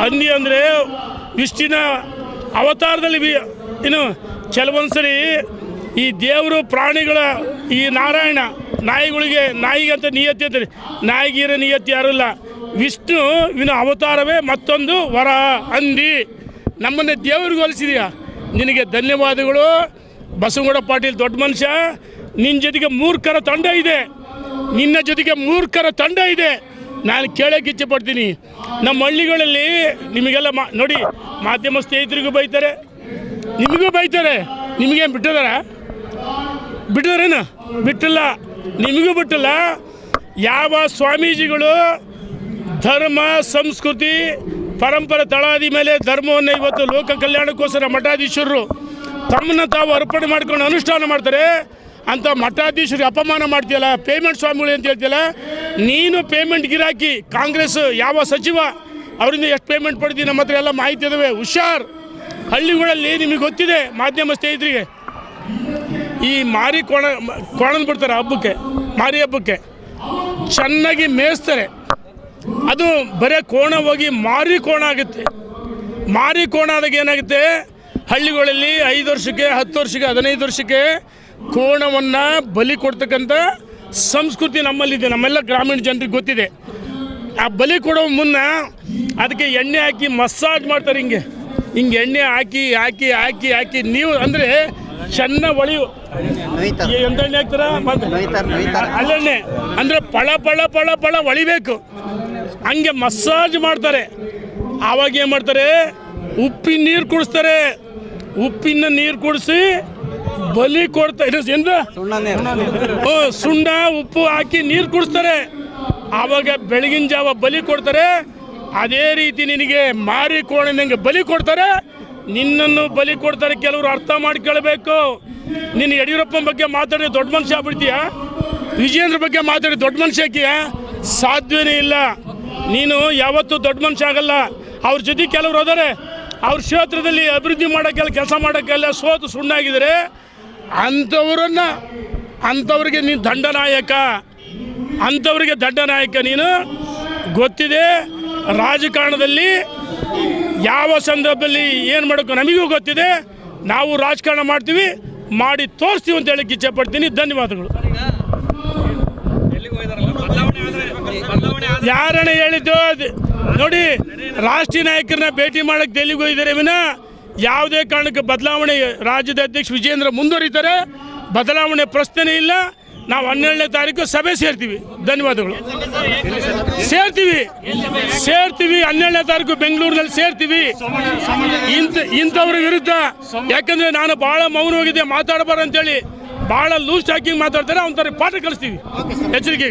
ಹಂದಿ ಅಂದರೆ ವಿಷ್ಣುವಿನ ಅವತಾರದಲ್ಲಿ ಇನ್ನು ಕೆಲವೊಂದ್ಸರಿ ಈ ದೇವರು ಪ್ರಾಣಿಗಳ ಈ ನಾರಾಯಣ ನಾಯಿಗೆ ಅಂತ ನಿಯತಿ ಅಂತಾರೆ. ನಾಯಿಗಿರೋ ನಿಯತಿ ಯಾರಿಲ್ಲ. ವಿಷ್ಣುವಿನ ಅವತಾರವೇ ಮತ್ತೊಂದು ವರ ಹಂದಿ. ನಮ್ಮನ್ನೇ ದೇವ್ರಿಗೆ ಹೋಲಿಸಿದೆಯಾ, ನಿನಗೆ ಧನ್ಯವಾದಗಳು. ಬಸವಗೌಡ ಪಾಟೀಲ್ ದೊಡ್ಡ ಮನುಷ್ಯ. ನಿನ್ನ ಜೊತೆಗೆ ಮೂರ್ಖರ ತಂಡ ಇದೆ, ನಿನ್ನ ಜೊತೆಗೆ ಮೂರ್ಖರ ತಂಡ ಇದೆ. ನಾನು ಕೇಳೋಕ್ಕೆ ಇಚ್ಛೆ ಪಡ್ತೀನಿ. ನಮ್ಮ ಹಳ್ಳಿಗಳಲ್ಲಿ ನಿಮಗೆಲ್ಲ ನೋಡಿ, ಮಾಧ್ಯಮ ಸ್ನೇಹಿತರಿಗೂ ಬೈತಾರೆ, ನಿಮಗೂ ಬೈತಾರೆ. ನಿಮಗೇನು ಬಿಟ್ಟಿದಾರೇನು? ಬಿಟ್ಟಿಲ್ಲ, ನಿಮಗೂ ಬಿಟ್ಟಿಲ್ಲ. ಯಾವ ಸ್ವಾಮೀಜಿಗಳು ಧರ್ಮ ಸಂಸ್ಕೃತಿ ಪರಂಪರೆ ತಳಾದಿ ಮೇಲೆ ಧರ್ಮವನ್ನು ಇವತ್ತು ಲೋಕ ಕಲ್ಯಾಣಕ್ಕೋಸ್ಕರ ಮಠಾಧೀಶರು ತಮ್ಮನ್ನು ತಾವು ಅರ್ಪಣೆ ಮಾಡ್ಕೊಂಡು ಅನುಷ್ಠಾನ ಮಾಡ್ತಾರೆ, ಅಂತ ಮಠಾಧೀಶರಿಗೆ ಅಪಮಾನ ಮಾಡ್ತೀಯಲ್ಲ, ಪೇಮೆಂಟ್ ಸ್ವಾಮಿಗಳು ಅಂತ ಹೇಳ್ತೀಯಲ್ಲ. ನೀನು ಪೇಮೆಂಟ್ ಗಿರಾಕಿ. ಕಾಂಗ್ರೆಸ್ ಯಾವ ಸಚಿವ ಅವರಿಂದ ಎಷ್ಟು ಪೇಮೆಂಟ್ ಪಡ್ತೀವಿ, ನಮ್ಮ ಹತ್ರ ಎಲ್ಲ ಮಾಹಿತಿ ಇದಾವೆ. ಹುಷಾರ್. ಹಳ್ಳಿಗಳಲ್ಲಿ ನಿಮಗೆ ಗೊತ್ತಿದೆ, ಮಾಧ್ಯಮ ಸ್ನೇಹಿತರಿಗೆ, ಈ ಮಾರಿ ಕೋಣಂದು ಬಿಡ್ತಾರೆ ಹಬ್ಬಕ್ಕೆ, ಮಾರಿ ಹಬ್ಬಕ್ಕೆ ಚೆನ್ನಾಗಿ ಮೇಯಿಸ್ತಾರೆ. ಅದು ಬರೀ ಕೋಣ ಹೋಗಿ ಮಾರಿ ಕೋಣ ಆಗುತ್ತೆ. ಮಾರಿ ಕೋಣ ಆದಾಗ ಏನಾಗುತ್ತೆ, ಹಳ್ಳಿಗಳಲ್ಲಿ 5 ವರ್ಷಕ್ಕೆ 10 ವರ್ಷಕ್ಕೆ 15 ವರ್ಷಕ್ಕೆ ಕೋಣವನ್ನು ಬಲಿ ಕೊಡ್ತಕ್ಕಂಥ ಸಂಸ್ಕೃತಿ ನಮ್ಮಲ್ಲಿದೆ. ನಮ್ಮೆಲ್ಲ ಗ್ರಾಮೀಣ ಜನರಿಗೆ ಗೊತ್ತಿದೆ. ಆ ಬಲಿ ಕೊಡೋ ಮುನ್ನ ಅದಕ್ಕೆ ಎಣ್ಣೆ ಹಾಕಿ ಮಸಾಜ್ ಮಾಡ್ತಾರೆ. ಹಿಂಗೆ ಎಣ್ಣೆ ಹಾಕಿ ಹಾಕಿ ಹಾಕಿ ಹಾಕಿ ನೀವು ಅಂದರೆ ಚೆನ್ನಾಗಿ ಒಳಿಯು ಎಂತ ಎಣ್ಣೆ ಹಾಕ್ತಾರ ಅಲ್ಲೆಣ್ಣೆ ಅಂದರೆ ಪಳ ಪಳ ಪಳ ಪಳ ಒಳಿಬೇಕು. ಹಂಗೆ ಮಸಾಜ್ ಮಾಡ್ತಾರೆ. ಆವಾಗ ಏನು ಮಾಡ್ತಾರೆ, ಉಪ್ಪಿನ ನೀರು ಕುಡಿಸ್ತಾರೆ. ಉಪ್ಪಿನ ನೀರು ಕುಡಿಸಿ ಬಲಿ ಕೊಡ್ತಾರೆ. ಸುಣ್ಣ ಉಪ್ಪು ಹಾಕಿ ನೀರು ಕುಡಿಸ್ತಾರೆ. ಆವಾಗ ಬೆಳಗಿನ ಜಾವ ಬಲಿ ಕೊಡ್ತಾರೆ. ಅದೇ ರೀತಿ ನಿನಗೆ ಮಾರಿ ಕೋಣಂಗೆ ಬಲಿ ಕೊಡ್ತಾರೆ, ನಿನ್ನನ್ನು ಬಲಿ ಕೊಡ್ತಾರೆ. ಕೆಲವರು ಅರ್ಥ ಮಾಡ್ಕೊಳ್ಬೇಕು. ನೀನು ಯಡಿಯೂರಪ್ಪನ ಬಗ್ಗೆ ಮಾತಾಡಿ ದೊಡ್ಡ ಮನುಷ್ಯ ಆಗ್ಬಿಡ್ತೀಯ, ವಿಜಯೇಂದ್ರ ಬಗ್ಗೆ ಮಾತಾಡಿ ದೊಡ್ಡ ಮನುಷ್ಯ ಹಾಕಿಯ, ಸಾಧ್ಯವೇ ಇಲ್ಲ. ನೀನು ಯಾವತ್ತೂ ದೊಡ್ಡ ಮನುಷ್ಯ ಆಗಲ್ಲ. ಅವ್ರ ಜೊತೆ ಕೆಲವರು ಅದಾರೆ, ಅವ್ರ ಕ್ಷೇತ್ರದಲ್ಲಿ ಅಭಿವೃದ್ಧಿ ಮಾಡೋಕ್ಕೆಲ್ಲ ಕೆಲಸ ಮಾಡೋಕ್ಕೆಲ್ಲ ಸೋತು ಸುಣ್ಣಾಗಿದ್ದಾರೆ. ಅಂಥವ್ರಿಗೆ ನೀನು ದಂಡನಾಯಕ. ನೀನು ಗೊತ್ತಿದೆ, ರಾಜಕಾರಣದಲ್ಲಿ ಯಾವ ಸಂದರ್ಭದಲ್ಲಿ ಏನು ಮಾಡೋಕ್ಕೂ ನಮಗೂ ಗೊತ್ತಿದೆ. ನಾವು ರಾಜಕಾರಣ ಮಾಡ್ತೀವಿ, ಮಾಡಿ ತೋರಿಸ್ತೀವಿ ಅಂತ ಹೇಳಕ್ಕೆ ಇಚ್ಛೆ ಪಡ್ತೀನಿ. ಧನ್ಯವಾದಗಳು. ಯಾರನ್ನ ಹೇಳಿದ್ದು ನೋಡಿ, ರಾಷ್ಟ್ರೀಯ ನಾಯಕರನ್ನ ಭೇಟಿ ಮಾಡೋಕ್ಕೆ ಡೆಲ್ಲಿಗೆ ಹೋಗಿದ್ದಾರೆ ವಿನ ಯಾವುದೇ ಕಾರಣಕ್ಕೆ ಬದಲಾವಣೆ. ರಾಜ್ಯದ ಅಧ್ಯಕ್ಷ ವಿಜಯೇಂದ್ರ ಮುಂದುವರಿತಾರೆ, ಬದಲಾವಣೆ ಪ್ರಶ್ನೆ ಇಲ್ಲ. ನಾವು 12ನೇ ತಾರೀಕು ಸಭೆ ಸೇರ್ತೀವಿ. ಧನ್ಯವಾದಗಳು. ಸೇರ್ತೀವಿ 12ನೇ ತಾರೀಕು ಬೆಂಗಳೂರಿನಲ್ಲಿ ಸೇರ್ತೀವಿ. ಇಂಥವ್ರ ವಿರುದ್ಧ, ಯಾಕಂದರೆ ನಾನು ಭಾಳ ಮೌನವಾಗಿದ್ದೆ, ಮಾತಾಡಬಾರ್ದು ಅಂತೇಳಿ ಭಾಳ ಲೂಸ್ ಟಾಕಿಂಗ್ ಮಾತಾಡ್ತಾರೆ. ಒಂಥರ ಪಾಠ ಕಲಿಸ್ತೀವಿ. ಎಚ್ಚರಿಕೆ.